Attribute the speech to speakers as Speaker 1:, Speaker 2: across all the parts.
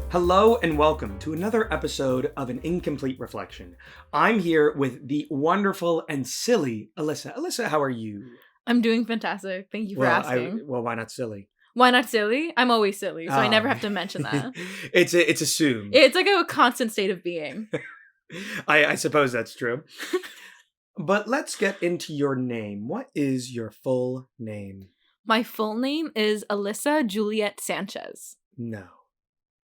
Speaker 1: Hello and welcome to another episode of An Incomplete Reflection. I'm here with the wonderful and silly Alyssa. Alyssa, how are you?
Speaker 2: I'm doing fantastic. Thank you for asking.
Speaker 1: Why not silly?
Speaker 2: Why not silly? I'm always silly, so I never have to mention that.
Speaker 1: It's assumed.
Speaker 2: It's like a constant state of being.
Speaker 1: I suppose that's true. But let's get into your name. What is your full name?
Speaker 2: My full name is Alyssa Juliet Sanchez.
Speaker 1: No.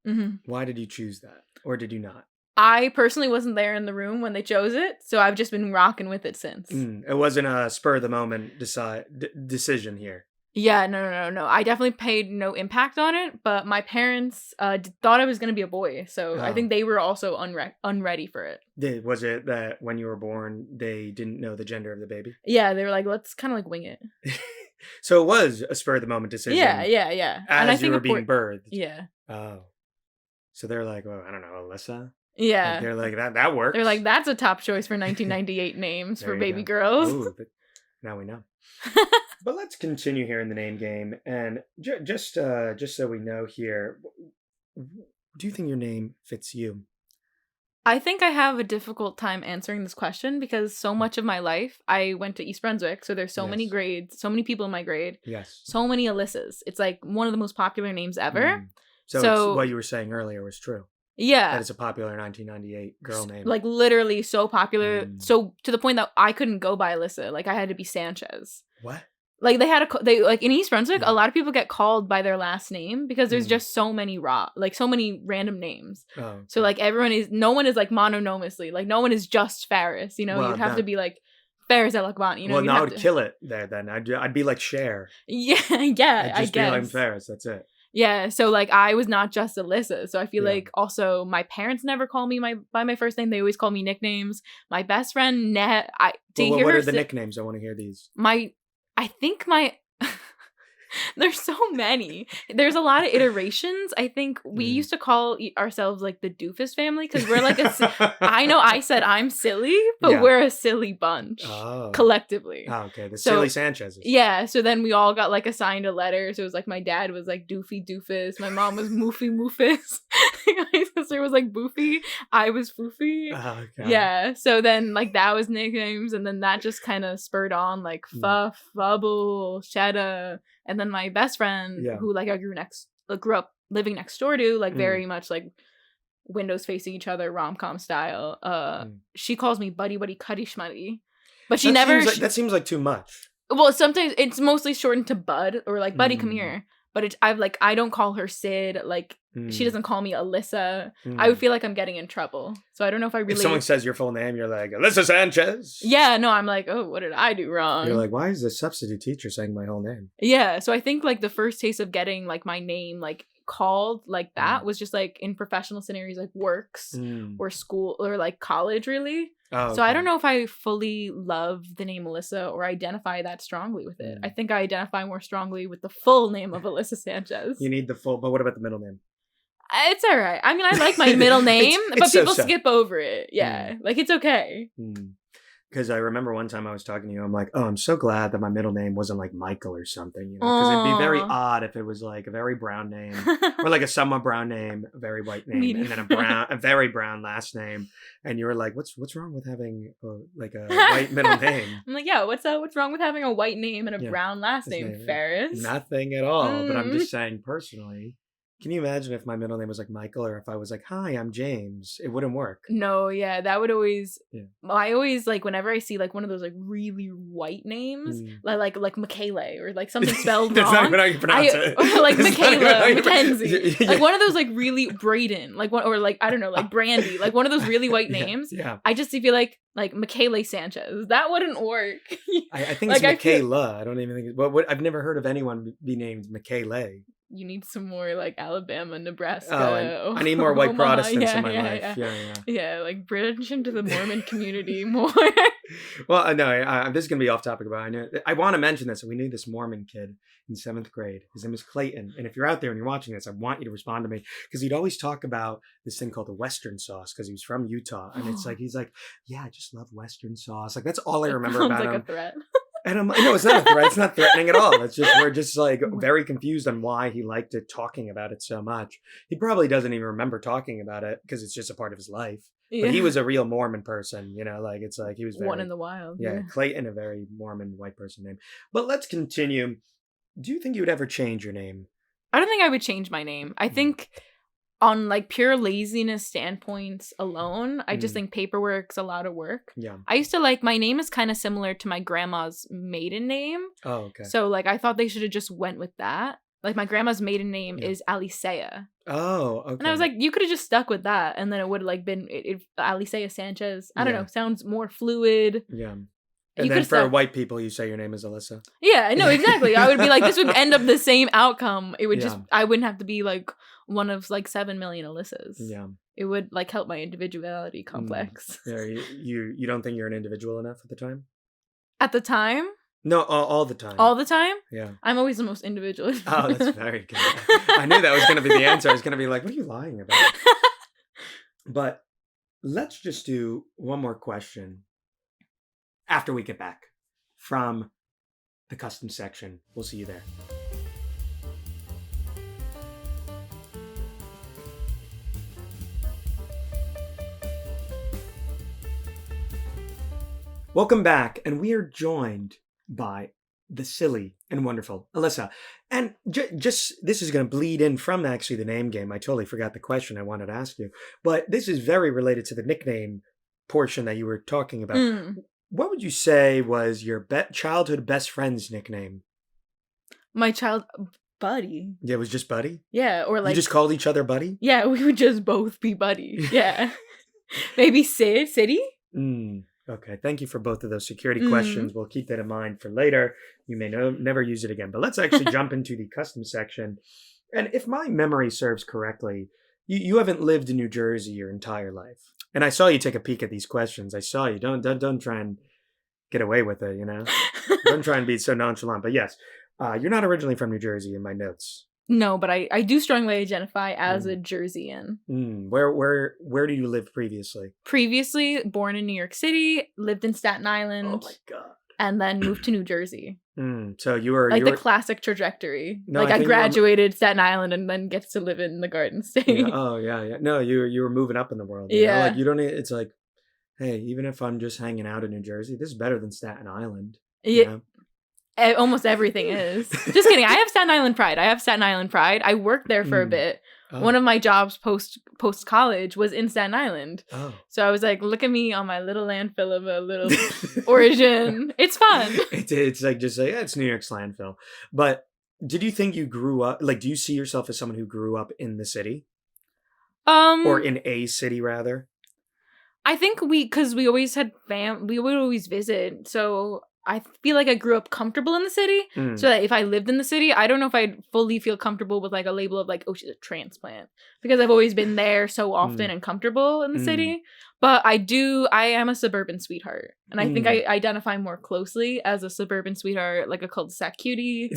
Speaker 2: Mm-hmm.
Speaker 1: Why did you choose that? Or did you not?
Speaker 2: I personally wasn't there in the room when they chose it, so I've just been rocking with it since.
Speaker 1: It wasn't a spur-of-the-moment decision here.
Speaker 2: Yeah, no. I definitely paid no impact on it, but my parents thought I was going to be a boy, so I think they were also unready for it.
Speaker 1: Was it that when you were born, they didn't know the gender of the baby?
Speaker 2: Yeah, they were like, let's kind of like wing it.
Speaker 1: So it was a spur-of-the-moment decision.
Speaker 2: Yeah.
Speaker 1: As you were being birthed.
Speaker 2: Yeah.
Speaker 1: Oh. So they're like, well, I don't know, Alyssa?
Speaker 2: Yeah.
Speaker 1: Like they're like, that works.
Speaker 2: They're like, that's a top choice for 1998 names for baby girls.
Speaker 1: Ooh, now we know. But let's continue here in the name game. And just so we know here, do you think your name fits you?
Speaker 2: I think I have a difficult time answering this question because so much of my life, I went to East Brunswick, so there's so many grades, so many people in my grade.
Speaker 1: Yes.
Speaker 2: So many Alyssas. It's like one of the most popular names ever.
Speaker 1: So what you were saying earlier was true.
Speaker 2: Yeah.
Speaker 1: That it's a popular 1998 girl name.
Speaker 2: Like literally so popular. So to the point that I couldn't go by Alyssa. Like I had to be Sanchez.
Speaker 1: What?
Speaker 2: Like they like in East Brunswick, a lot of people get called by their last name because there's just so many so many random names. Oh, okay. So like no one is like mononymously. Like no one is just Faris, you know? Well, you'd have to be like Faris El Akbani, you know?
Speaker 1: Well, now I would kill it there then. I'd be like Cher.
Speaker 2: Yeah,
Speaker 1: I'd just
Speaker 2: I guess.
Speaker 1: be like Faris, that's it.
Speaker 2: Yeah, so like I was not just Alyssa. So I feel like also my parents never call me by my first name. They always call me nicknames. My best friend Net.
Speaker 1: What are the nicknames? I want to hear these.
Speaker 2: There's so many. There's a lot of iterations. I think we used to call ourselves like the doofus family because we're like I know I said I'm silly, but we're a silly bunch collectively.
Speaker 1: Oh, okay. The silly Sanchez's.
Speaker 2: Yeah. So then we all got like assigned a letter. So it was like my dad was like Doofy Doofus. My mom was Moofy Moofus. My sister was like Boofy. I was Foofy. Oh, okay. Yeah. So then like that was nicknames, and then that just kind of spurred on like Fuff, Fubble, Shedda. And then my best friend, who like I grew up living next door to, like very much like windows facing each other, rom-com style. She calls me Buddy Buddy Cuddy Schmuddy, but that
Speaker 1: seems like too much.
Speaker 2: Well, sometimes it's mostly shortened to Bud or like Buddy, come here. But I don't call her Sid. Like she doesn't call me Alyssa. I would feel like I'm getting in trouble. So I don't know if I really.
Speaker 1: If someone says your full name, you're like Alyssa Sanchez.
Speaker 2: Yeah, no, I'm like, oh, what did I do wrong?
Speaker 1: You're like, why is the substitute teacher saying my whole name?
Speaker 2: Yeah, so I think like the first taste of getting like my name like called like that was just like in professional scenarios like works or school or like college really. Oh, okay. So I don't know if I fully love the name Alyssa or identify that strongly with it. I think I identify more strongly with the full name of Alyssa Sanchez.
Speaker 1: You need the full, but what about the middle name?
Speaker 2: It's all right. I mean, I like my middle name, but people skip over it. Yeah, like it's okay.
Speaker 1: Because I remember one time I was talking to you, I'm like, oh, I'm so glad that my middle name wasn't like Michael or something, you know? Because it'd be very odd if it was like a very brown name or like a somewhat brown name, a very white name, and then a very brown last name. And you were like, what's wrong with having like a white middle name?
Speaker 2: I'm like, yeah, what's wrong with having a white name and a brown last name, Faris?
Speaker 1: Nothing at all. But I'm just saying personally. Can you imagine if my middle name was like Michael or if I was like, hi, I'm James? It wouldn't work.
Speaker 2: No, yeah, that would always... Yeah. I always, like, whenever I see, like, one of those, like, really white names, like Michaela or, like, something spelled
Speaker 1: That's
Speaker 2: wrong.
Speaker 1: That's not how you pronounce it.
Speaker 2: Or, like, Michaela, Mackenzie. Like, one of those, like, really... Braden. Like, one, or, like, I don't know, like, Brandy. Like, one of those really white names. Yeah. I just feel like Michaela Sanchez. That wouldn't work.
Speaker 1: I think it's Michaela. I don't even think... Well, I've never heard of anyone be named Michaela.
Speaker 2: You need some more like Alabama, Nebraska.
Speaker 1: Oh, I need more white Protestants in my life.
Speaker 2: Yeah, like bridge into the Mormon community more.
Speaker 1: Well, no, this is going to be off topic, but I want to mention this. We knew this Mormon kid in 7th grade. His name is Clayton. And if you're out there and you're watching this, I want you to respond to me because he'd always talk about this thing called the Western sauce because he was from Utah. And it's like, he's like, yeah, I just love Western sauce. Like, that's all I remember about him.
Speaker 2: Sounds like a threat.
Speaker 1: And I'm like, no, it's not a threat. It's not threatening at all. It's just, we're just like very confused on why he liked it, talking about it so much. He probably doesn't even remember talking about it because it's just a part of his life. Yeah. But he was a real Mormon person, you know, like it's like he was very,
Speaker 2: one in the wild.
Speaker 1: Yeah, Clayton, a very Mormon white person name. But let's continue. Do you think you would ever change your name?
Speaker 2: I don't think I would change my name. I think on like pure laziness standpoints alone, I just think paperwork's a lot of work. Yeah. I used to like, my name is kind of similar to my grandma's maiden name. Oh, okay. So like I thought they should have just went with that. Like my grandma's maiden name is Alyssa. Oh, okay. And I was like, you could have just stuck with that, and then it would have like been Alyssa Sanchez. I don't know. Sounds more fluid. Yeah. And then for white people, you say your name is Alyssa. Yeah, no, exactly. I would be like, this would end up the same outcome. It would just, I wouldn't have to be like one of like 7 million Alyssas. Yeah. It would like help my individuality complex. Yeah,
Speaker 1: you don't think you're an individual enough at the time?
Speaker 2: At the time?
Speaker 1: No, all the time.
Speaker 2: All the time? Yeah. I'm always the most individual.
Speaker 1: Oh, that's very good. I knew that was going to be the answer. I was going to be like, what are you lying about? But let's just do one more question after we get back from the custom section. We'll see you there. Welcome back, and we are joined by the silly and wonderful Alyssa. And just this is going to bleed in from actually the name game. I totally forgot the question I wanted to ask you, but this is very related to the nickname portion that you were talking about. What would you say was your childhood best friend's nickname?
Speaker 2: My Buddy.
Speaker 1: Yeah, it was just Buddy?
Speaker 2: Yeah, or like...
Speaker 1: You just called each other Buddy?
Speaker 2: Yeah, we would just both be Buddy. Yeah. Maybe City?
Speaker 1: Okay, thank you for both of those security questions. We'll keep that in mind for later. You may never use it again. But let's actually jump into the custom section. And if my memory serves correctly, you haven't lived in New Jersey your entire life. And I saw you take a peek at these questions. I saw you. Don't try and get away with it, you know? Don't try and be so nonchalant. But yes, you're not originally from New Jersey in my notes.
Speaker 2: No, but I do strongly identify as a Jerseyan.
Speaker 1: Where do you live previously?
Speaker 2: Previously, born in New York City, lived in Staten Island.
Speaker 1: Oh my God.
Speaker 2: And then moved to New Jersey.
Speaker 1: So you were...
Speaker 2: the classic trajectory. No, I graduated Staten Island and then gets to live in the Garden State.
Speaker 1: Yeah, oh, yeah. No, you were moving up in the world. You know? Like, you don't... It's like, hey, even if I'm just hanging out in New Jersey, this is better than Staten Island. Yeah. Know?
Speaker 2: Almost everything is. Just kidding. I have Staten Island pride. I worked there for a bit. Oh. One of my jobs post college was in Staten Island. Oh. So I was like, look at me on my little landfill of a little origin. It's fun.
Speaker 1: It's like just like, yeah, it's New York's landfill. But did you think you grew up, like, do you see yourself as someone who grew up in the city? Or in a city rather?
Speaker 2: I think because we always had we would always visit. So I feel like I grew up comfortable in the city. So that if I lived in the city, I don't know if I'd fully feel comfortable with like a label of like, oh, she's a transplant, because I've always been there so often and comfortable in the city. But I am a suburban sweetheart. And I think I identify more closely as a suburban sweetheart, like a cul-de-sac cutie.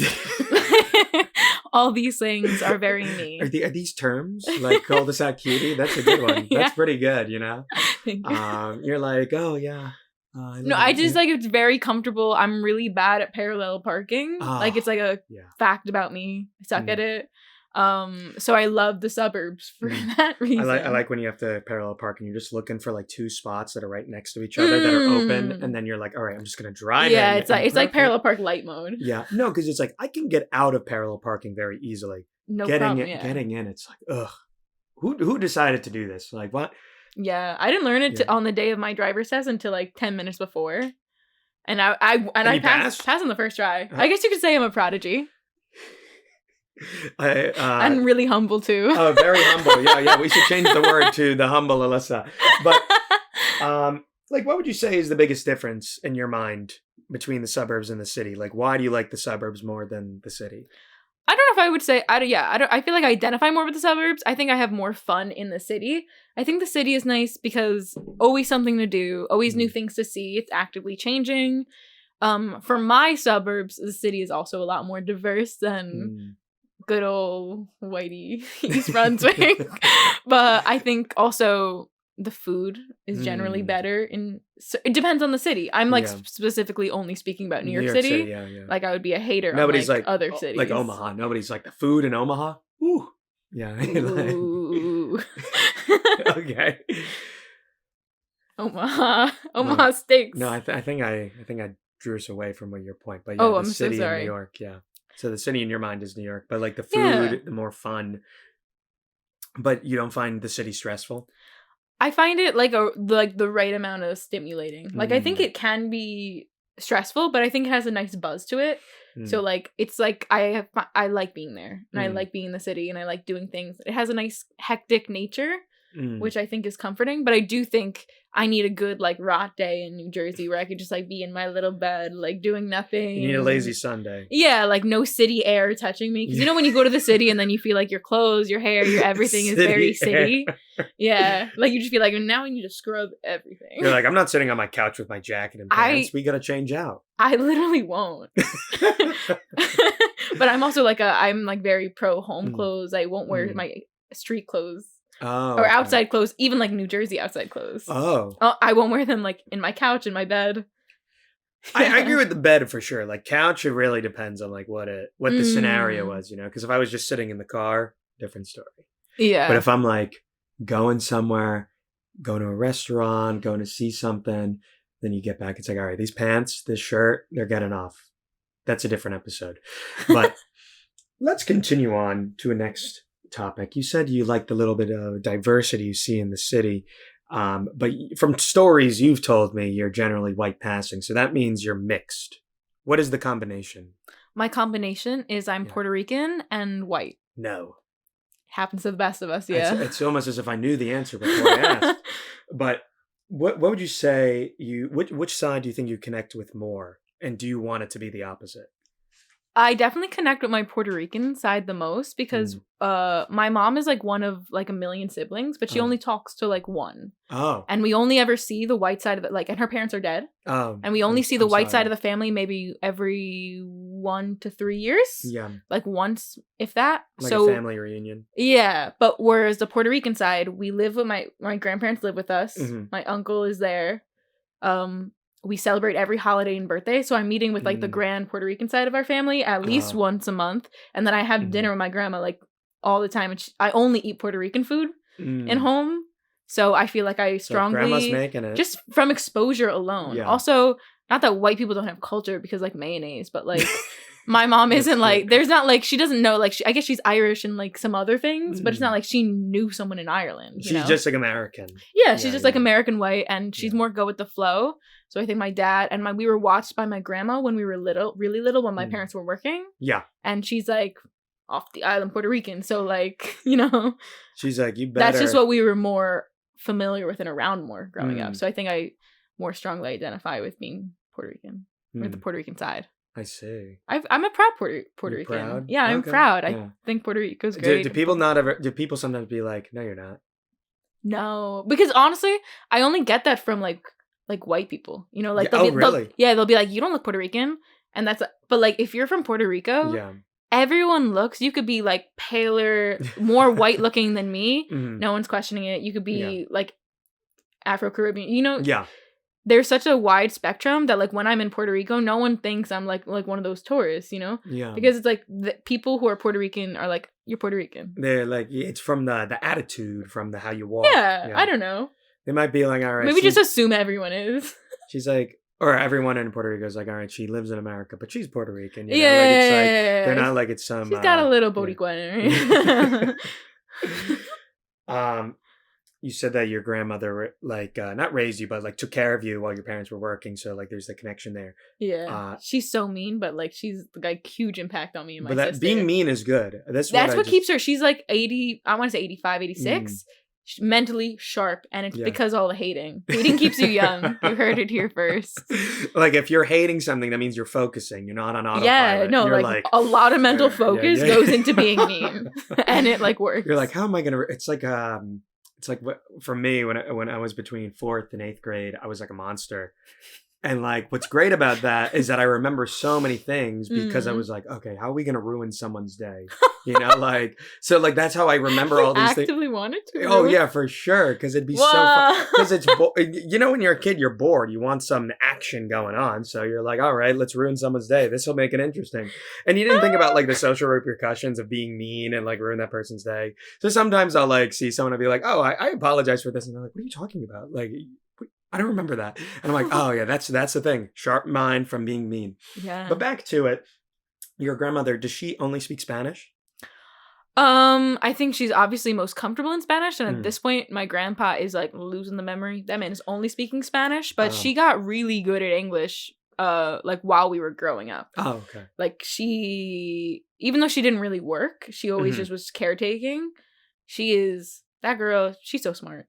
Speaker 2: All these things are very me.
Speaker 1: Are these terms? Like cul-de-sac cutie? That's a good one. Yeah. That's pretty good, you know? Thank you. You're like, oh yeah.
Speaker 2: I just like, it's very comfortable. I'm really bad at parallel parking. Like it's like a fact about me. I suck at it. So I love the suburbs for that reason.
Speaker 1: I like when you have to parallel park and you're just looking for like two spots that are right next to each other that are open, and then you're like, all right, I'm just gonna drive.
Speaker 2: Yeah, it's like parallel park light mode.
Speaker 1: Yeah, no, because it's like I can get out of parallel parking very easily.
Speaker 2: No problem.
Speaker 1: Getting in, it's like, ugh, who decided to do this? Like what?
Speaker 2: Yeah, I didn't learn it on the day of my driver's test until like 10 minutes before, and I passed on the first try. I guess you could say I'm a prodigy. I'm really humble too.
Speaker 1: Oh, very humble. Yeah. We should change the word to the humble Alyssa. But like, what would you say is the biggest difference in your mind between the suburbs and the city? Like, why do you like the suburbs more than the city?
Speaker 2: I don't know if I would say, I feel like I identify more with the suburbs. I think I have more fun in the city. I think the city is nice because always something to do, always new things to see. It's actively changing. For my suburbs, the city is also a lot more diverse than good old whitey East Brunswick. But I think also the food is generally better it depends on the city. I'm like specifically only speaking about New York City. Yeah. Like I would be a hater
Speaker 1: Nobody's
Speaker 2: on like other cities.
Speaker 1: Like Omaha. Nobody's like the food in Omaha. Ooh. Yeah.
Speaker 2: Ooh.
Speaker 1: Okay.
Speaker 2: Omaha steaks.
Speaker 1: No, I think I drew us away from your point. But
Speaker 2: I'm
Speaker 1: the city
Speaker 2: so sorry.
Speaker 1: in New York, yeah. So the city in your mind is New York, but like the food, the more fun. But you don't find the city stressful?
Speaker 2: I find it like the right amount of stimulating. Like I think it can be stressful, but I think it has a nice buzz to it. So like it's like I like being there, and I like being in the city, and I like doing things. It has a nice hectic nature, which I think is comforting. But I do think I need a good like rot day in New Jersey where I could just like be in my little bed, like doing nothing.
Speaker 1: You need a lazy Sunday.
Speaker 2: Yeah, like no city air touching me. Because you know when you go to the city and then you feel like your clothes, your hair, your everything is very city. Yeah, like you just feel like now I need to scrub everything.
Speaker 1: You're like, I'm not sitting on my couch with my jacket and pants. We gotta change out.
Speaker 2: I literally won't. But I'm also like I'm like very pro home clothes. I won't wear my street clothes. Or outside clothes, even like New Jersey outside clothes. I won't wear them like in my couch, in my bed.
Speaker 1: I agree with the bed for sure. Like couch, it really depends on like what the scenario was, you know. Because if I was just sitting in the car, different story.
Speaker 2: Yeah.
Speaker 1: But if I'm like going somewhere, going to a restaurant, going to see something, then you get back. It's like, all right, these pants, this shirt, they're getting off. That's a different episode. But let's continue on to a next topic. You said you like the little bit of diversity you see in the city, but from stories you've told me, you're generally white passing, so that means you're mixed. What is the combination? My
Speaker 2: combination is I'm Puerto Rican and white.
Speaker 1: No.
Speaker 2: Happens to the best of us, yeah.
Speaker 1: It's almost as if I knew the answer before I asked. But what would you say which side do you think you connect with more, and do you want it to be the opposite?
Speaker 2: I definitely connect with my Puerto Rican side the most because my mom is like one of like a million siblings, but she only talks to like one. Oh. And we only ever see the white side of it, like, and her parents are dead. Oh. And we only see the white side of the family maybe every 1 to 3 years. Yeah. Like once, if that.
Speaker 1: Like a family reunion.
Speaker 2: Yeah. But whereas the Puerto Rican side, we live with my grandparents live with us. Mm-hmm. My uncle is there. We celebrate every holiday and birthday. So I'm meeting with like the grand Puerto Rican side of our family at least once a month. And then I have dinner with my grandma like all the time. And I only eat Puerto Rican food in home. So I feel like I strongly,
Speaker 1: grandma's making it.
Speaker 2: Just from exposure alone. Yeah. Also, not that white people don't have culture because like mayonnaise, but like my mom isn't like, there's not like, she doesn't know, like, I guess she's Irish and like some other things, but it's not like she knew someone in Ireland.
Speaker 1: She's just like American.
Speaker 2: Yeah, she's just like American white, and she's more go with the flow. So I think my dad and we were watched by my grandma when we were really little, when my parents were working. Yeah. And she's like off the island Puerto Rican. So like, you know.
Speaker 1: She's like, you better.
Speaker 2: That's just what we were more familiar with and around more growing up. So I think I more strongly identify with being Puerto Rican, or the Puerto Rican side.
Speaker 1: I see.
Speaker 2: I'm a proud Puerto Rican. Proud? Yeah, I'm proud. Yeah. I think Puerto Rico's great.
Speaker 1: Do people sometimes be like, no, you're not?
Speaker 2: No, because honestly, I only get that from like white people, you know, like
Speaker 1: really?
Speaker 2: They'll be like, you don't look Puerto Rican, and that's, but like if you're from Puerto Rico, everyone looks, you could be like paler, more white looking than me. No one's questioning it. You could be like Afro-Caribbean, you know. Yeah. There's such a wide spectrum that like when I'm in Puerto Rico, no one thinks I'm like one of those tourists, you know? Yeah. Because it's like the people who are Puerto Rican are like, you're Puerto Rican.
Speaker 1: They're like, it's from the attitude, from the how you walk.
Speaker 2: Yeah, I don't know.
Speaker 1: They might be like, all right.
Speaker 2: Maybe just assume everyone is.
Speaker 1: She's like, or everyone in Puerto Rico is like, all right, she lives in America, but she's Puerto Rican. You know? Like, it's like, they're not like it's some.
Speaker 2: She's got a little Boricua in
Speaker 1: her. You said that your grandmother like not raised you, but like took care of you while your parents were working. So like there's the connection there.
Speaker 2: Yeah, she's so mean, but like she's like huge impact on me and my sister. But
Speaker 1: being mean is good. That's
Speaker 2: what keeps her. She's like 80. I want to say 85, 86. She's mentally sharp, and it's because all the hating. Hating keeps you young. You heard it here first.
Speaker 1: Like if you're hating something, that means you're focusing. You're not on autopilot.
Speaker 2: Yeah, no, like a lot of mental focus goes into being mean, and it like works.
Speaker 1: You're like, how am I gonna? It's like for me when I was between 4th and 8th grade, I was like a monster, And like, what's great about that is that I remember so many things because I was like, okay, how are we going to ruin someone's day? You know, like, so like, that's how I remember all these things.
Speaker 2: Actively wanted to.
Speaker 1: Oh yeah, for sure. Cause it'd be so fun. Cause it's, you know, when you're a kid, you're bored. You want some action going on. So you're like, all right, let's ruin someone's day. This will make it interesting. And you didn't think about like the social repercussions of being mean and like ruin that person's day. So sometimes I'll like see someone and be like, oh, I apologize for this. And they're like, what are you talking about? Like, I don't remember that. And I'm like, oh yeah, that's the thing. Sharp mind from being mean.
Speaker 2: Yeah.
Speaker 1: But back to it. Your grandmother, does she only speak Spanish?
Speaker 2: I think she's obviously most comfortable in Spanish. And at this point, my grandpa is like losing the memory. That man is only speaking Spanish, but she got really good at English, like while we were growing up.
Speaker 1: Oh, okay.
Speaker 2: Like even though she didn't really work, she always just was caretaking. That girl, she's so smart.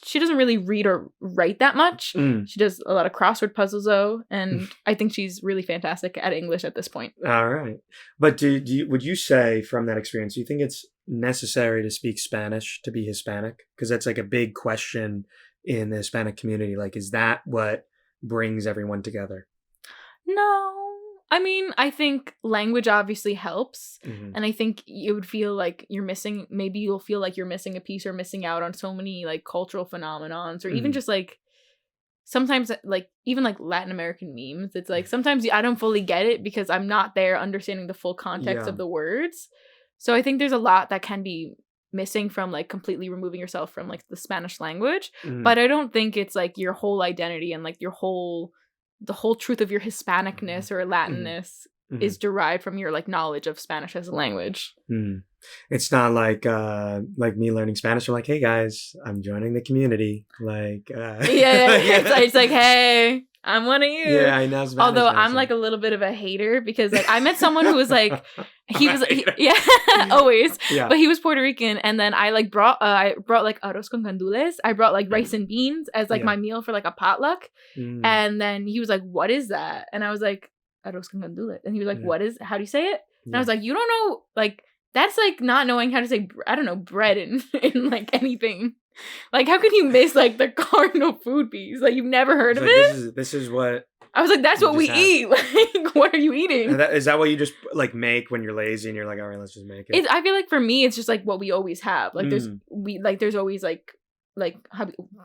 Speaker 2: She doesn't really read or write that much. She does a lot of crossword puzzles though, and I think she's really fantastic at English at this point. All
Speaker 1: right. But would you say from that experience, do you think it's necessary to speak Spanish to be Hispanic? Because that's like a big question in the Hispanic community. Like, is that what brings everyone together?
Speaker 2: No. I mean, I think language obviously helps. And I think you would feel like maybe you'll feel like you're missing a piece or missing out on so many like cultural phenomenons or even just like sometimes like even like Latin American memes. It's like sometimes I don't fully get it because I'm not there understanding the full context of the words. So I think there's a lot that can be missing from like completely removing yourself from like the Spanish language. But I don't think it's like your whole identity and like the whole truth of your Hispanicness or Latinness is derived from your like knowledge of Spanish as a language.
Speaker 1: It's not like me learning Spanish. I'm like, hey guys, I'm joining the community. Like,
Speaker 2: it's like, hey, I'm one of you.
Speaker 1: Yeah, I know Spanish.
Speaker 2: Although I'm like a little bit of a hater because like I met someone who was like, always. Yeah. But he was Puerto Rican, and then I like brought like arroz con gandules. I brought like rice and beans as like my meal for like a potluck, and then he was like, "What is that?" And I was like, "Arroz con gandules," and he was like, how do you say it? And I was like, "You don't know like." That's like not knowing how to say, I don't know, bread in like anything. Like, how can you miss like the cardinal food piece? Like, you've never heard of it?
Speaker 1: This is what...
Speaker 2: I was like, that's what we eat. Like, what are you eating?
Speaker 1: Is that what you just like make when you're lazy and you're like, all right, let's just make it?
Speaker 2: I feel like for me, it's just like what we always have. Like, there's always like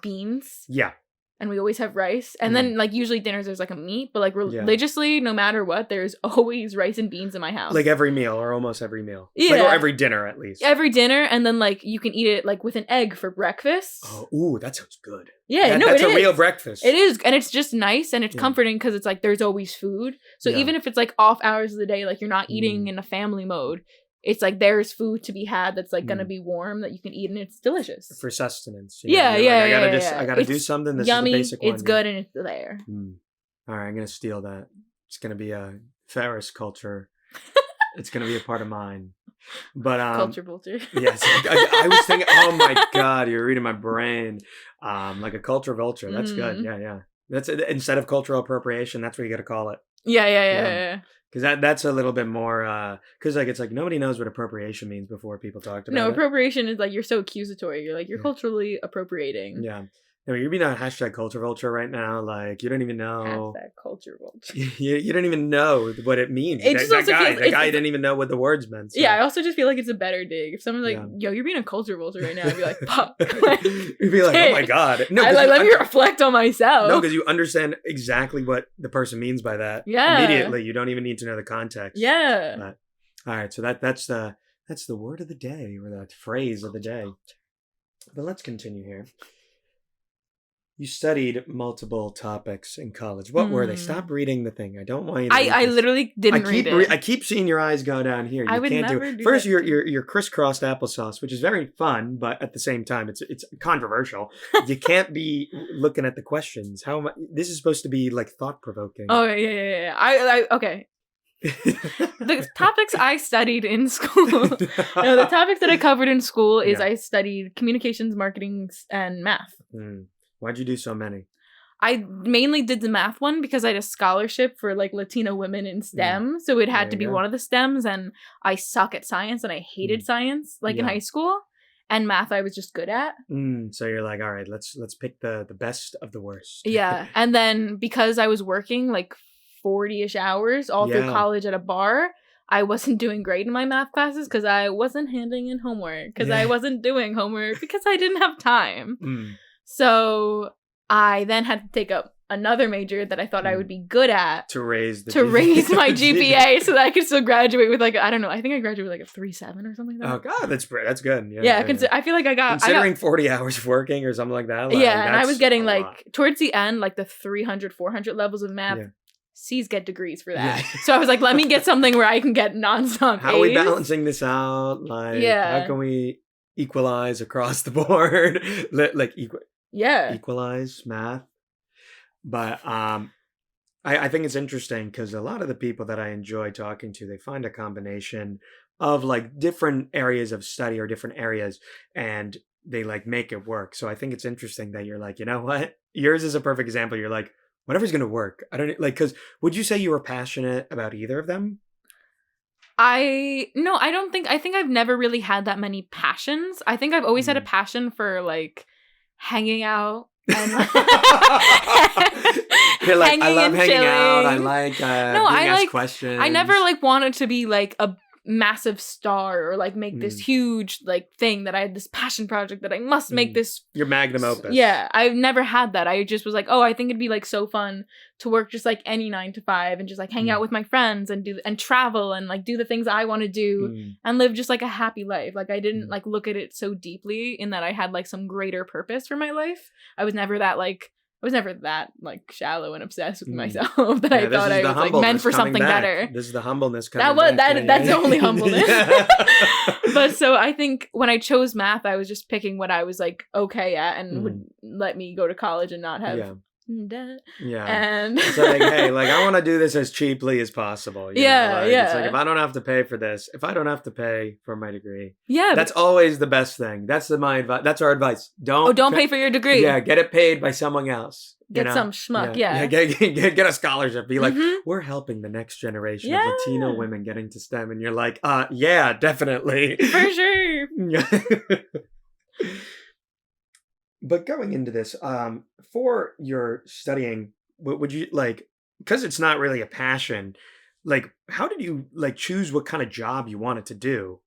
Speaker 2: beans.
Speaker 1: Yeah.
Speaker 2: And we always have rice. And then, like, usually dinners, there's, like, a meat. But, like, religiously, no matter what, there's always rice and beans in my house.
Speaker 1: Like, every meal, or almost every meal. Yeah. Like, or every dinner, at least.
Speaker 2: Every dinner. And then, like, you can eat it, like, with an egg for breakfast.
Speaker 1: Oh, ooh, that sounds good.
Speaker 2: Yeah,
Speaker 1: that's a real breakfast.
Speaker 2: It is. And it's just nice. And it's comforting because it's, like, there's always food. So even if it's, like, off hours of the day, like, you're not eating in a family mode, it's like there's food to be had that's like gonna be warm that you can eat and it's delicious
Speaker 1: for sustenance.
Speaker 2: I
Speaker 1: gotta do something. This
Speaker 2: yummy,
Speaker 1: is the basic one.
Speaker 2: It's good and it's there.
Speaker 1: All right, I'm gonna steal that. It's gonna be a Faris culture. It's gonna be a part of mine. But
Speaker 2: culture vulture.
Speaker 1: Yes, I was thinking. Oh my god, you're reading my brain. Like a culture vulture. That's good. Yeah. That's instead of cultural appropriation. That's what you gotta call it.
Speaker 2: Yeah.
Speaker 1: Because that's a little bit more, because like it's like nobody knows what appropriation means before people talked about it.
Speaker 2: No, appropriation is like you're so accusatory. You're like, you're culturally appropriating.
Speaker 1: Yeah. I mean, you're being on hashtag culture vulture right now. Like, you don't even know.
Speaker 2: Hashtag culture vulture.
Speaker 1: you don't even know what it means. That guy didn't even know what the words meant. So.
Speaker 2: Yeah, I also just feel like it's a better dig. If someone's like, yo, you're being a culture vulture right now, I'd be like, fuck.
Speaker 1: You'd be like, oh my God. No,
Speaker 2: let me reflect on myself.
Speaker 1: No, because you understand exactly what the person means by that.
Speaker 2: Yeah.
Speaker 1: Immediately. You don't even need to know the context.
Speaker 2: Yeah.
Speaker 1: All right. So that's the word of the day, or the phrase of the day. But let's continue here. You studied multiple topics in college. What were they? Stop reading the thing. I don't want you to
Speaker 2: I literally didn't read it.
Speaker 1: I keep seeing your eyes go down here.
Speaker 2: I would never do
Speaker 1: First, you're crisscrossed applesauce, which is very fun, but at the same time, it's controversial. You can't be looking at the questions. This is supposed to be like thought-provoking.
Speaker 2: Oh, yeah. I okay. The topics I studied in school. No, the topics that I covered in school is I studied communications, marketing, and math.
Speaker 1: Why'd you do so many?
Speaker 2: I mainly did the math one because I had a scholarship for like Latino women in STEM. So it had to be one of the STEMs, and I suck at science and I hated science in high school. and math I was just good at.
Speaker 1: So you're like, all right, let's pick the best of the worst.
Speaker 2: Yeah. And then because I was working like 40-ish hours all through college at a bar, I wasn't doing great in my math classes because I wasn't handing in homework, because I wasn't doing homework, because I didn't have time. So I then had to take up another major that I thought I would be good at
Speaker 1: to raise
Speaker 2: my GPA so that I could still graduate with like, I don't know, I think I graduated with like a 3.7 or something like that.
Speaker 1: Oh God, that's good.
Speaker 2: I feel like
Speaker 1: considering 40 hours of working or something like that. Like,
Speaker 2: and I was getting like towards the end, like the 300, 400 levels of math. C's get degrees for that. So I was like, let me get something where I can get nonstop
Speaker 1: How are we balancing this out? Like, how can we equalize across the board? Equalize math. But I think it's interesting because a lot of the people that I enjoy talking to, they find a combination of like different areas of study or different areas, and they like make it work. So I think it's interesting that you're like, you know what? Yours is a perfect example. You're like, whatever's going to work. I don't like, because would you say you were passionate about either of them?
Speaker 2: I think I've never really had that many passions. I think I've always had a passion for like hanging out. And
Speaker 1: you're like, I love hanging out. I like being asked questions.
Speaker 2: I never like wanted to be like a massive star or like make this huge like thing that I had this passion project that I must make this
Speaker 1: your magnum opus.
Speaker 2: Yeah, I've never had that. I just was like, oh, I think it'd be like so fun to work just like any 9 to 5 and just like hang out with my friends and travel and like do the things I want to do and live just like a happy life. Like I didn't like look at it so deeply in that I had like some greater purpose for my life. I was never that shallow and obsessed with myself that I thought I was like meant for something better.
Speaker 1: This is the humbleness coming back.
Speaker 2: That's only humbleness. But so I think when I chose math, I was just picking what I was like okay at and would let me go to college and not have debt. And
Speaker 1: it's like, hey, like I want to do this as cheaply as possible. You know? It's like if I don't have to pay for this, if I don't have to pay for my degree, that's always the best thing. That's my advice. That's our advice. Don't
Speaker 2: pay for your degree.
Speaker 1: Get it paid by someone else.
Speaker 2: Get some schmuck.
Speaker 1: Get a scholarship. Be like, we're helping the next generation of Latino women get into STEM, and you're like, yeah, definitely,
Speaker 2: for sure.
Speaker 1: But going into this, for your studying, would you like, because it's not really a passion, like, how did you like choose what kind of job you wanted to do?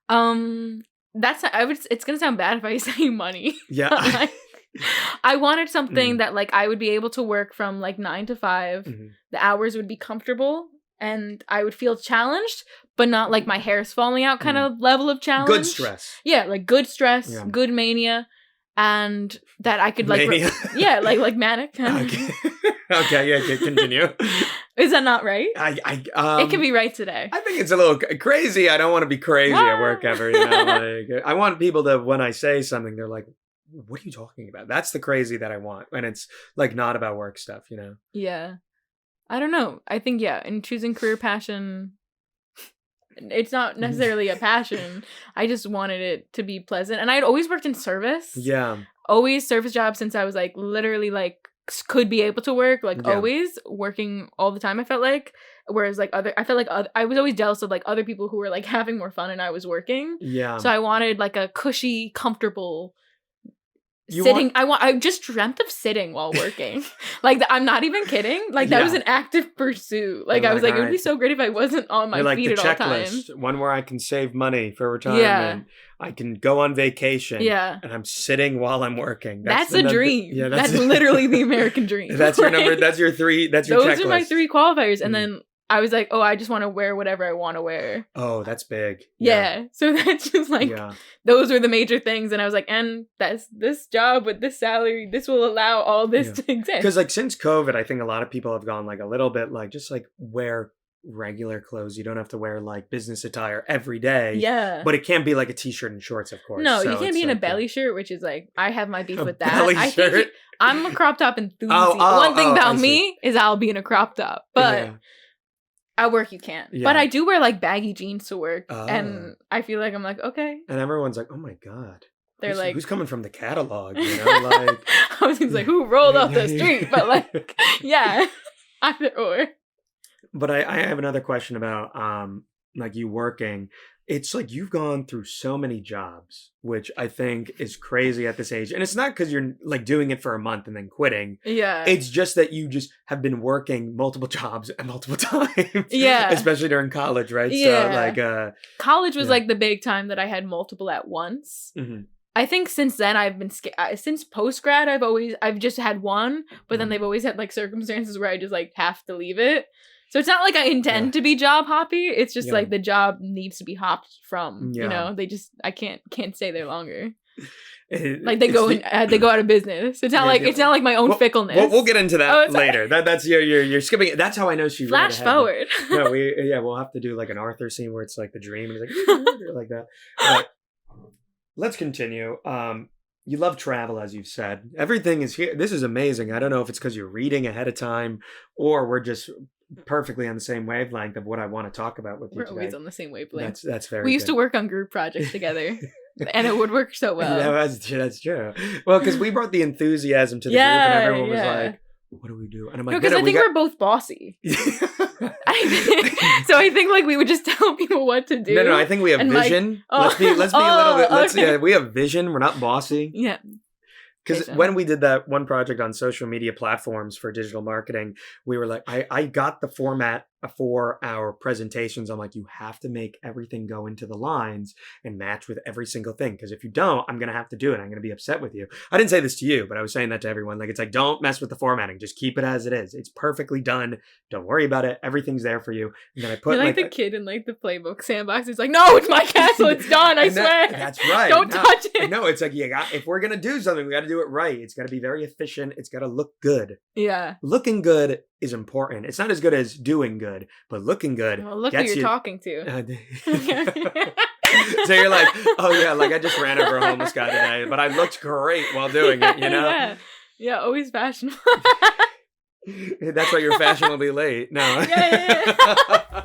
Speaker 2: It's gonna sound bad if I say money.
Speaker 1: Yeah.
Speaker 2: I wanted something that like I would be able to work from like 9 to 5. The hours would be comfortable and I would feel challenged, but not like my hair's falling out kind of level of challenge.
Speaker 1: Good stress.
Speaker 2: Yeah, like good stress, good mania, and that I could like
Speaker 1: mania?
Speaker 2: like manic.
Speaker 1: Okay, continue.
Speaker 2: Is that not right?
Speaker 1: It
Speaker 2: can be right today.
Speaker 1: I think it's a little crazy. I don't want to be crazy at work ever. You know, like I want people to, when I say something, they're like, "What are you talking about?" That's the crazy that I want, and it's like not about work stuff. You know?
Speaker 2: Yeah. I don't know. I think, in choosing career passion, it's not necessarily a passion. I just wanted it to be pleasant. And I'd always worked in service.
Speaker 1: Yeah.
Speaker 2: Always service jobs since I was like literally like could be able to work, like always working all the time, I felt like. Whereas like I was always jealous of like other people who were like having more fun and I was working.
Speaker 1: Yeah.
Speaker 2: So I wanted like a cushy, comfortable I just dreamt of sitting while working. Like I'm not even kidding. Like that was an active pursuit. Like I was like, it would be so great if I wasn't on my feet at all times.
Speaker 1: One where I can save money for retirement. I can go on vacation. And I'm sitting while I'm working.
Speaker 2: That's a dream. Yeah, that's literally the American dream.
Speaker 1: That's your number. That's your 3. That's your checklist.
Speaker 2: Those are my 3 qualifiers. And then I was like, oh, I just want to wear whatever I want to wear.
Speaker 1: Oh, that's big.
Speaker 2: Yeah. So that's just like, those were the major things. And I was like, and that's this job with this salary, this will allow all this to exist.
Speaker 1: Because like since COVID, I think a lot of people have gone like a little bit like, just like wear regular clothes. You don't have to wear like business attire every day.
Speaker 2: Yeah.
Speaker 1: But it can't be like a t-shirt and shorts, of course.
Speaker 2: No, you can't be in a belly shirt, which is like, I have my beef with that. I think I'm a crop top enthusiast. One thing about me is I'll be in a crop top. But at work you can't. But I do wear like baggy jeans to work. And I feel like I'm like, okay.
Speaker 1: And everyone's like, oh my God.
Speaker 2: They're like,
Speaker 1: who's coming from the catalog? You know, like
Speaker 2: I was like, who rolled off the street? But like, either or.
Speaker 1: But I have another question about like you working, it's like you've gone through so many jobs, which I think is crazy at this age. And it's not because you're like doing it for a month and then quitting.
Speaker 2: Yeah.
Speaker 1: It's just that you just have been working multiple jobs at multiple times.
Speaker 2: Yeah.
Speaker 1: Especially during college, right?
Speaker 2: Yeah.
Speaker 1: So like
Speaker 2: college was like the big time that I had multiple at once.
Speaker 1: Mm-hmm.
Speaker 2: I think since then I've been since post grad I've just had one, but then they've always had like circumstances where I just like have to leave it. So it's not like I intend to be job hoppy. It's just like the job needs to be hopped from. You know, I can't stay there longer. Like they go out of business. It's not it's not like my own fickleness.
Speaker 1: We'll get into that later. That's you're skipping it. That's how I know she
Speaker 2: flash forward.
Speaker 1: No, we'll have to do like an Arthur scene where it's like the dream and it's like like that. But let's continue. You love travel, as you've said. Everything is here. This is amazing. I don't know if it's because you're reading ahead of time or we're just perfectly on the same wavelength of what I want to talk about with you today.
Speaker 2: We're always on the same wavelength.
Speaker 1: That's very
Speaker 2: We used to work on group projects together. And it would work so well.
Speaker 1: That's true. Well, because we brought the enthusiasm to the group and everyone was like, what do we do? And I'm like,
Speaker 2: because I think we're both bossy. So I think like we would just tell people what to do.
Speaker 1: No, I think we have vision. Let's be a little bit, we have vision. We're not bossy.
Speaker 2: Yeah.
Speaker 1: Because when we did that one project on social media platforms for digital marketing, we were like, I got the format for our presentations. I'm like, you have to make everything go into the lines and match with every single thing. Because if you don't, I'm going to have to do it. I'm going to be upset with you. I didn't say this to you, but I was saying that to everyone. Like, it's like, don't mess with the formatting. Just keep it as it is. It's perfectly done. Don't worry about it. Everything's there for you. And then I put
Speaker 2: You're like the kid in like the playbook sandbox. It's like, no, it's my castle. It's done. I swear.
Speaker 1: That's right.
Speaker 2: Don't touch it.
Speaker 1: No, it's like, if we're going to do something, we got to do it right. It's got to be very efficient. It's got to look good.
Speaker 2: Yeah.
Speaker 1: Looking good is important. It's not as good as doing good, but looking good.
Speaker 2: Well, look who you're talking to.
Speaker 1: So you're like, oh yeah, like I just ran over a homeless guy today, but I looked great while doing it, you know?
Speaker 2: Yeah, always fashionable.
Speaker 1: That's why you're fashionably late. No.
Speaker 2: Yeah.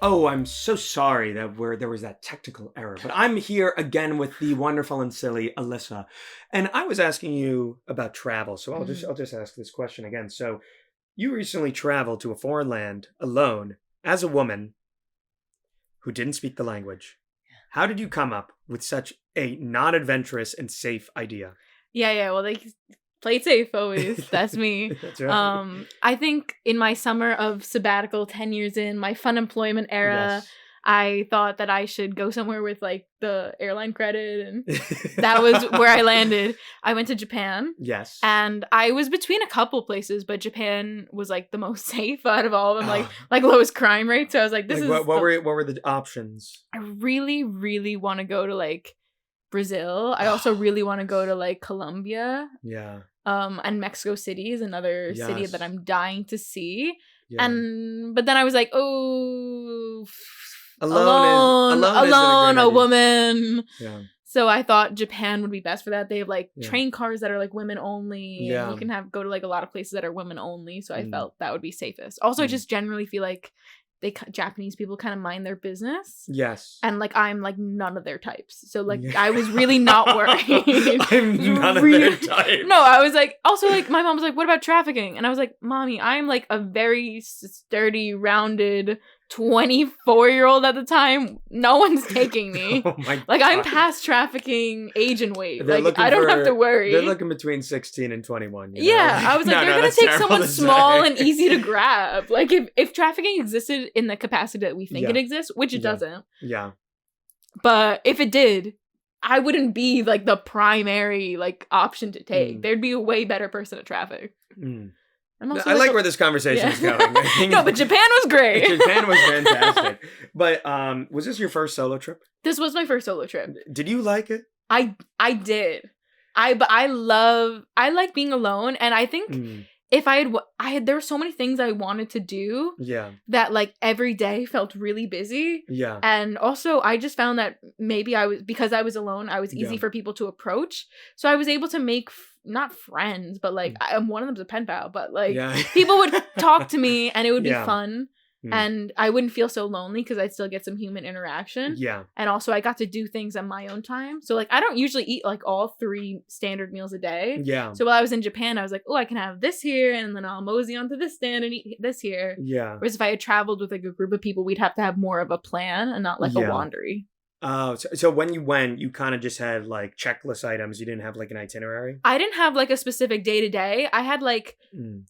Speaker 1: Oh, I'm so sorry that there was that technical error. But I'm here again with the wonderful and silly Alyssa. And I was asking you about travel. So I'll just ask this question again. So you recently traveled to a foreign land alone as a woman who didn't speak the language. How did you come up with such a non-adventurous and safe idea?
Speaker 2: Yeah. Well, play it safe always. That's me.
Speaker 1: That's right.
Speaker 2: I think in my summer of sabbatical, 10 years in, my fun employment era, I thought that I should go somewhere with like the airline credit, and that was where I landed. I went to Japan.
Speaker 1: Yes.
Speaker 2: And I was between a couple places, but Japan was like the most safe out of all of them, like lowest crime rate. So I was like,
Speaker 1: what were the options?
Speaker 2: I really, really want to go to like Brazil. I also really want to go to like Colombia.
Speaker 1: Yeah.
Speaker 2: And Mexico City is another city that I'm dying to see.
Speaker 1: Yeah.
Speaker 2: But then I was like, oh,
Speaker 1: alone,
Speaker 2: a woman.
Speaker 1: Yeah.
Speaker 2: So I thought Japan would be best for that. They have like train cars that are like women only.
Speaker 1: Yeah.
Speaker 2: And you can go to like a lot of places that are women only. So I felt that would be safest. Also, I just generally feel like Japanese people kind of mind their business.
Speaker 1: Yes.
Speaker 2: And like I'm like none of their types. So like I was really not worried.
Speaker 1: I'm none of their types.
Speaker 2: No, I was like, also like my mom was like, what about trafficking? And I was like, Mommy, I'm like a very sturdy, rounded 24-year-old at the time. No one's taking me.
Speaker 1: Oh my God.
Speaker 2: Like I'm past trafficking age and weight.
Speaker 1: They're
Speaker 2: like I don't have to worry.
Speaker 1: They're looking between 16 and 21.
Speaker 2: Yeah, I was like, they're gonna take someone small and easy to grab. Like if trafficking existed in the capacity that we think it exists, which it doesn't.
Speaker 1: Yeah.
Speaker 2: But if it did, I wouldn't be like the primary like option to take. There'd be a way better person to traffic.
Speaker 1: I like where this conversation is going.
Speaker 2: No, but Japan was great.
Speaker 1: Japan was fantastic. But was this your first solo trip?
Speaker 2: This was my first solo trip.
Speaker 1: Did you like it?
Speaker 2: I did. I like being alone, and I think if I had there were so many things I wanted to do.
Speaker 1: Yeah.
Speaker 2: That like every day felt really busy.
Speaker 1: Yeah.
Speaker 2: And also I just found that maybe because I was alone, I was easy for people to approach. So I was able to make not friends, but like one of them's a pen pal, but like people would talk to me and it would be fun. And I wouldn't feel so lonely because I'd still get some human interaction.
Speaker 1: Yeah.
Speaker 2: And also I got to do things at my own time. So like I don't usually eat like all 3 standard meals a day.
Speaker 1: Yeah.
Speaker 2: So while I was in Japan, I was like, oh, I can have this here and then I'll mosey onto this stand and eat this here.
Speaker 1: Yeah.
Speaker 2: Whereas if I had traveled with like a group of people, we'd have to have more of a plan and not like a wandery.
Speaker 1: Oh, so when you went, you kind of just had like checklist items. You didn't have like an itinerary?
Speaker 2: I didn't have like a specific day to day. I had like,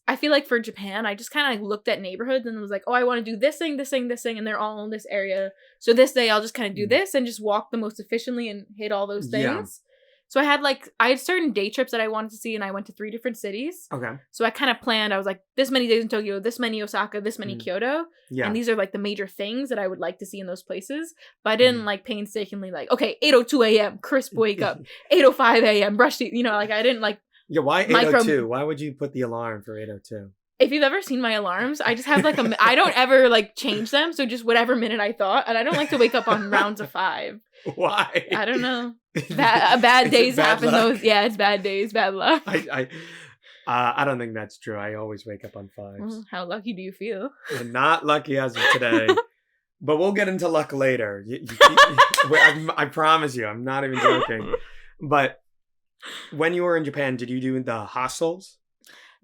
Speaker 2: I feel like for Japan, I just kind of like looked at neighborhoods and was like, oh, I want to do this thing, this thing, this thing. And they're all in this area. So this day I'll just kind of do this and just walk the most efficiently and hit all those things. Yeah. So I had certain day trips that I wanted to see and I went to 3 different cities.
Speaker 1: Okay.
Speaker 2: So I kind of planned, I was like, this many days in Tokyo, this many Osaka, this many Kyoto. Yeah. And these are like the major things that I would like to see in those places. But I didn't like painstakingly like, okay, 8:02 a.m., crisp wake up, 8:05 a.m., brush teeth. You know, like I didn't like.
Speaker 1: Yeah, why 8:02? Why would you put the alarm for 8:02?
Speaker 2: If you've ever seen my alarms, I just have like I don't ever like change them. So just whatever minute I thought. And I don't like to wake up on rounds of 5.
Speaker 1: Why?
Speaker 2: I don't know. Bad days happen. Those, yeah, it's bad days, bad luck.
Speaker 1: I don't think that's true. I always wake up on 5s.
Speaker 2: Well, how lucky do you feel?
Speaker 1: I'm not lucky as of today, but we'll get into luck later. I promise you, I'm not even joking. But when you were in Japan, did you do the hostels?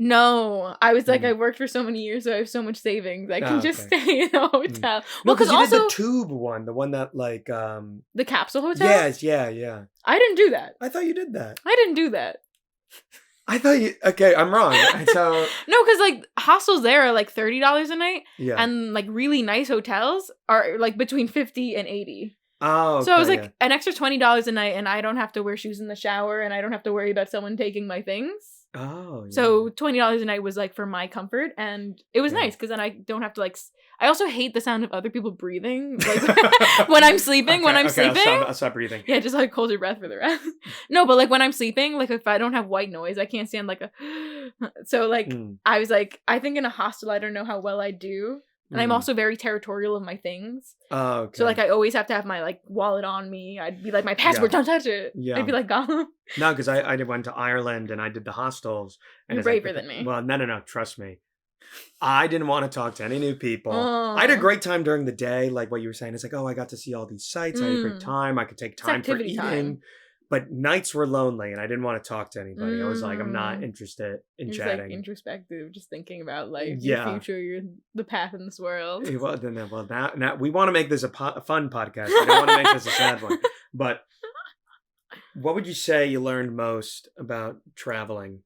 Speaker 2: No, I was like, I worked for so many years, so I have so much savings. I can just stay in a hotel. Well, because
Speaker 1: you did the tube one, the one that like
Speaker 2: the capsule hotel.
Speaker 1: Yes, yeah.
Speaker 2: I didn't do that.
Speaker 1: I thought you did that.
Speaker 2: I didn't do that.
Speaker 1: I thought you. Okay, I'm wrong. So
Speaker 2: no, because like hostels there are like $30 a night,
Speaker 1: yeah,
Speaker 2: and like really nice hotels are like between $50 and $80.
Speaker 1: Oh, okay,
Speaker 2: so I was like an extra $20 a night, and I don't have to wear shoes in the shower, and I don't have to worry about someone taking my things.
Speaker 1: Oh, yeah.
Speaker 2: So $20 a night was like for my comfort, and it was nice because then I don't have to like. I also hate the sound of other people breathing like, when I'm sleeping.
Speaker 1: I'll stop breathing.
Speaker 2: Yeah, just like hold your breath for the rest. No, but like when I'm sleeping, like if I don't have white noise, I can't stand like a. So like I was like, I think in a hostel, I don't know how well I do. And I'm also very territorial of my things.
Speaker 1: Oh, okay.
Speaker 2: So, like, I always have to have my, like, wallet on me. I'd be like, my passport, don't touch it.
Speaker 1: Yeah.
Speaker 2: I'd be like, Gollum.
Speaker 1: No, because I went to Ireland and I did the hostels. And
Speaker 2: you're braver than me.
Speaker 1: Well, no, trust me. I didn't want to talk to any new people. Oh. I had a great time during the day. Like what you were saying. It's like, oh, I got to see all these sites. I had a great time. I could take time for eating. Time. But nights were lonely and I didn't want to talk to anybody. I was like, I'm not interested in chatting.
Speaker 2: Like introspective, just thinking about like your future, the path in this world.
Speaker 1: Well, now we want to make this a fun podcast. I don't want to make this a sad one. But what would you say you learned most about traveling?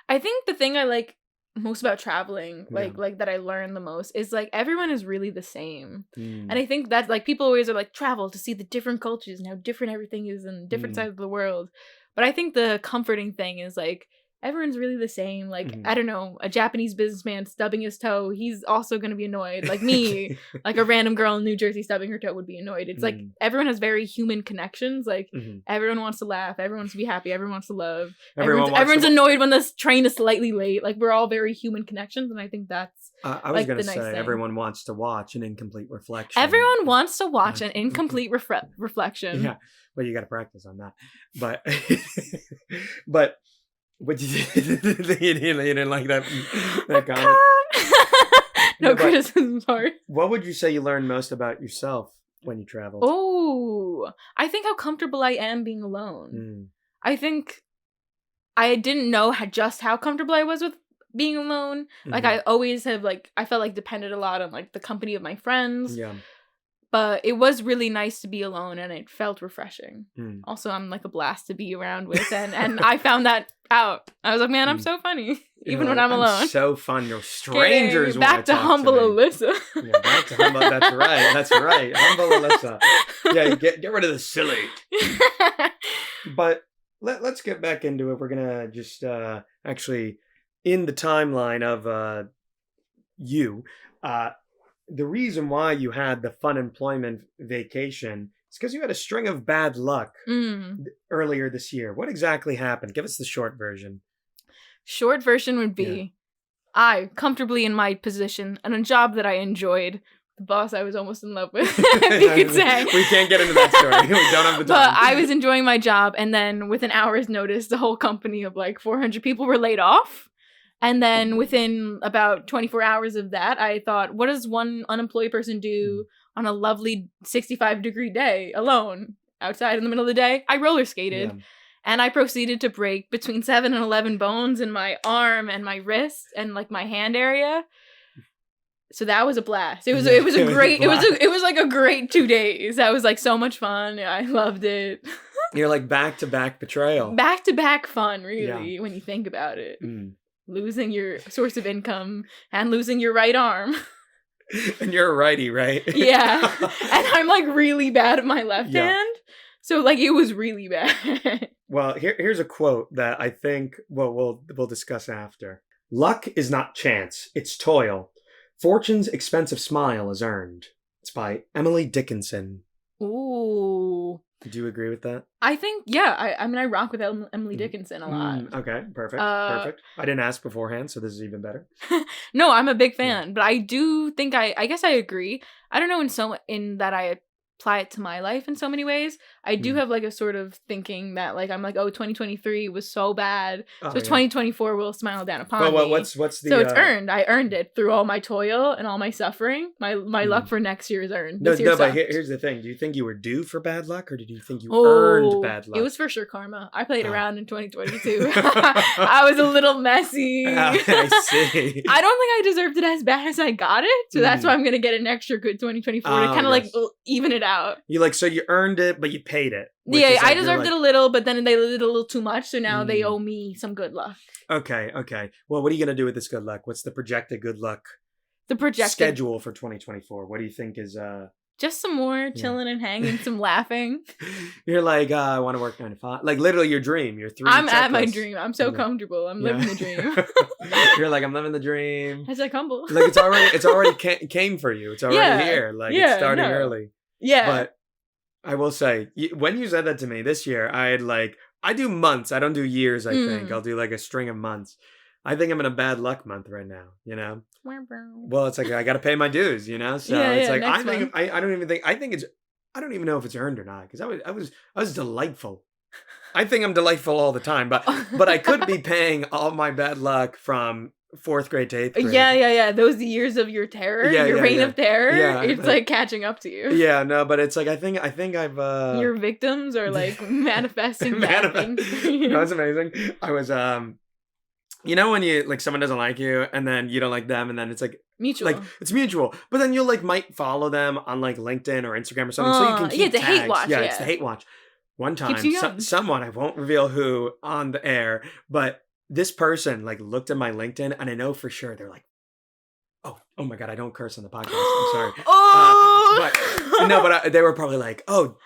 Speaker 2: I think the thing I like most about traveling, like that I learned the most is like everyone is really the same. And I think that like people always are like travel to see the different cultures and how different everything is in different sides of the world. But I think the comforting thing is like everyone's really the same. Like, I don't know, a Japanese businessman stubbing his toe, he's also going to be annoyed. Like me, like a random girl in New Jersey stubbing her toe would be annoyed. It's like everyone has very human connections. Like everyone wants to laugh. Everyone wants to be happy. Everyone wants to love. Everyone's annoyed when the train is slightly late. Like we're all very human connections. And I think that's
Speaker 1: I was going to say everyone wants to watch an incomplete reflection.
Speaker 2: Everyone wants to watch an incomplete reflection.
Speaker 1: Yeah. Well, you got to practice on that. But what you didn't like that comment?
Speaker 2: No criticism, sorry.
Speaker 1: What would you say you learned most about yourself when you traveled?
Speaker 2: Oh, I think how comfortable I am being alone. I think I didn't know just how comfortable I was with being alone. Like I always have like, I felt like depended a lot on like the company of my friends.
Speaker 1: Yeah.
Speaker 2: But it was really nice to be alone and it felt refreshing. Also, I'm like a blast to be around with. And I found that out. I was like, man, I'm so funny. Even when I'm alone.
Speaker 1: I'm so fun. You're strangers.
Speaker 2: Back to humble Alyssa.
Speaker 1: Yeah, back to humble. That's right. Humble Alyssa. Yeah, get rid of the silly. But let's get back into it. We're going to just actually, in the timeline of you, the reason why you had the fun employment vacation is because you had a string of bad luck earlier this year. What exactly happened? Give us the short version.
Speaker 2: Short version would be I, comfortably in my position, and a job that I enjoyed, the boss I was almost in love with, if you could say.
Speaker 1: We can't get into that story. We don't have the time.
Speaker 2: But I was enjoying my job, and then with an hour's notice, the whole company of like 400 people were laid off. And then within about 24 hours of that, I thought, what does one unemployed person do on a lovely 65-degree day alone outside in the middle of the day? I roller skated. Yeah. And I proceeded to break between 7 and 11 bones in my arm and my wrist and like my hand area. So that was a blast. It was like a great 2 days. That was like so much fun. I loved it.
Speaker 1: You're like back-to-back betrayal.
Speaker 2: Back-to-back fun, really, when you think about it. Losing your source of income and losing your right arm.
Speaker 1: And you're a righty, right?
Speaker 2: Yeah. And I'm like really bad at my left hand. So like it was really bad.
Speaker 1: Well, here's a quote that I think we'll discuss after. Luck is not chance, it's toil. Fortune's expensive smile is earned. It's by Emily Dickinson.
Speaker 2: Ooh.
Speaker 1: Do you agree with that?
Speaker 2: I think, yeah. I mean, I rock with Emily Dickinson a lot.
Speaker 1: Okay, perfect. Perfect. I didn't ask beforehand, so this is even better.
Speaker 2: No, I'm a big fan, but I do think I guess I agree. I don't know in that I apply it to my life in so many ways. I do have like a sort of thinking that like I'm like, oh, 2023 was so bad, so 2024 will smile down upon me.
Speaker 1: Well, what's the?
Speaker 2: So it's earned. I earned it through all my toil and all my suffering. My luck for next year is earned.
Speaker 1: No, but here's the thing. Do you think you were due for bad luck, or did you think you earned bad luck?
Speaker 2: It was for sure karma. I played around in 2022. I was a little messy.
Speaker 1: I see.
Speaker 2: I don't think I deserved it as bad as I got it, so that's why I'm gonna get an extra good 2024 to kind of like even it out.
Speaker 1: So you earned it, but you paid it.
Speaker 2: Yeah, like, I deserved it a little, but then they did a little too much, so now they owe me some good luck.
Speaker 1: Okay. Well, what are you going to do with this good luck? What's the projected good luck schedule for 2024? What do you think is...
Speaker 2: Just some more chilling and hanging, some laughing.
Speaker 1: You're like, I want to work 9 to 5. Like, literally your dream, your 3
Speaker 2: I'm
Speaker 1: checklists.
Speaker 2: At my dream. I'm so comfortable. I'm living the dream.
Speaker 1: You're like, I'm living the dream.
Speaker 2: As I humble.
Speaker 1: Like, it's already came for you. It's already here. Like, it's starting early.
Speaker 2: Yeah.
Speaker 1: But I will say, when you said that to me this year, I do months. I don't do years, I think. I'll do like a string of months. I think I'm in a bad luck month right now, you know? Well, it's like I got to pay my dues, you know? So it's like, I don't even know if it's earned or not, because I was delightful. I think I'm delightful all the time, but I could be paying all my bad luck from 4th grade to 8th grade.
Speaker 2: Yeah. Those years of your terror, your reign of terror, it's like catching up to you.
Speaker 1: Yeah, no, but it's like I think I've
Speaker 2: your victims are like manifesting bad things. You know?
Speaker 1: That's amazing. I was you know when you like someone doesn't like you and then you don't like them and then it's like
Speaker 2: mutual.
Speaker 1: Like it's mutual. But then you'll like might follow them on like LinkedIn or Instagram or something so you can keep
Speaker 2: it's a hate watch.
Speaker 1: Yeah, it's the hate watch. One time someone, I won't reveal who on the air, but this person like looked at my LinkedIn and I know for sure they're like, oh my God, I don't curse on the podcast. I'm sorry. But they were probably like, oh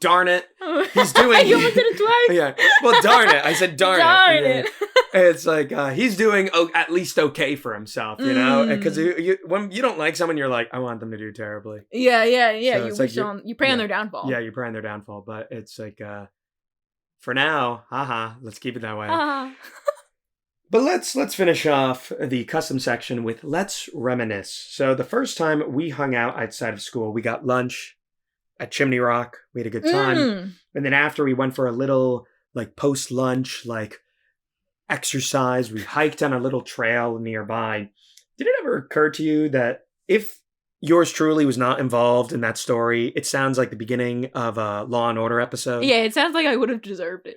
Speaker 1: darn it. He's doing.
Speaker 2: You almost did it twice.
Speaker 1: Yeah. Well, darn it. I said darn it. It's like he's doing at least okay for himself, you know? Because when you don't like someone, you're like, I want them to do terribly.
Speaker 2: Yeah. So you pray on their downfall.
Speaker 1: Yeah, you pray on their downfall. But it's like, for now, let's keep it that way. But let's finish off the custom section with let's reminisce. So the first time we hung out outside of school, we got lunch at Chimney Rock. We had a good time. And then after we went for a little like post-lunch like exercise, we hiked on a little trail nearby. Did it ever occur to you that if yours truly was not involved in that story, it sounds like the beginning of a Law and Order episode?
Speaker 2: Yeah, it sounds like I would have deserved it.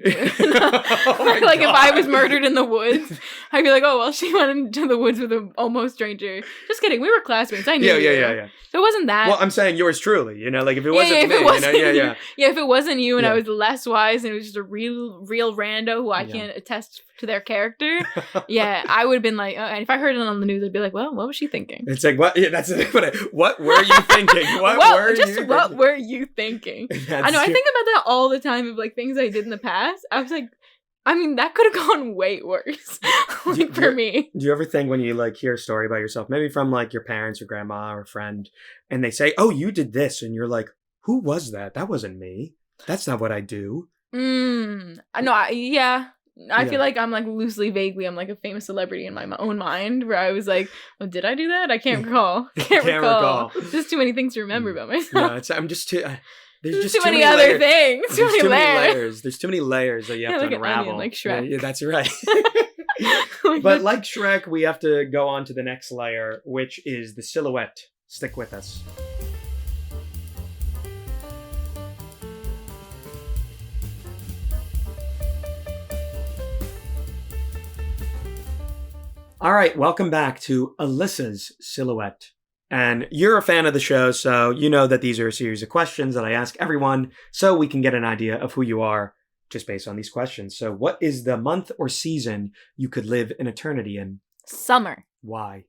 Speaker 2: Like if I was murdered in the woods, I'd be like, oh, well, she went into the woods with an almost stranger. Just kidding. We were classmates. I knew you.
Speaker 1: Yeah.
Speaker 2: So it wasn't that.
Speaker 1: Well, I'm saying yours truly, you know, like if it wasn't me,
Speaker 2: if it wasn't you and I was less wise and it was just a real rando who I can't attest to their character, I would have been like, and if I heard it on the news, I'd be like, well, what was she thinking?
Speaker 1: It's like, what? Yeah, that's it. What were you thinking? What
Speaker 2: were you thinking? I know, I think about that all the time of like things I did in the past. I was like, I mean, that could have gone way worse for me.
Speaker 1: Do you ever think when you like hear a story about yourself, maybe from like your parents or grandma or friend, and they say, oh, you did this, and you're like, who was that? That wasn't me. That's not what I do.
Speaker 2: I feel like I'm like vaguely, I'm like a famous celebrity in my own mind where I was like, oh, did I do that? I can't recall. Can't recall. There's too many things to remember about myself.
Speaker 1: I'm just too... There's
Speaker 2: too many other things. Too many layers.
Speaker 1: There's too many layers that you have to
Speaker 2: like
Speaker 1: unravel.
Speaker 2: An onion, like Shrek.
Speaker 1: Yeah, that's right. But like Shrek, we have to go on to the next layer, which is the silhouette. Stick with us. All right, welcome back to Alyssa's silhouette. And you're a fan of the show, so you know that these are a series of questions that I ask everyone so we can get an idea of who you are just based on these questions. So what is the month or season you could live an eternity in?
Speaker 2: Summer.
Speaker 1: Why?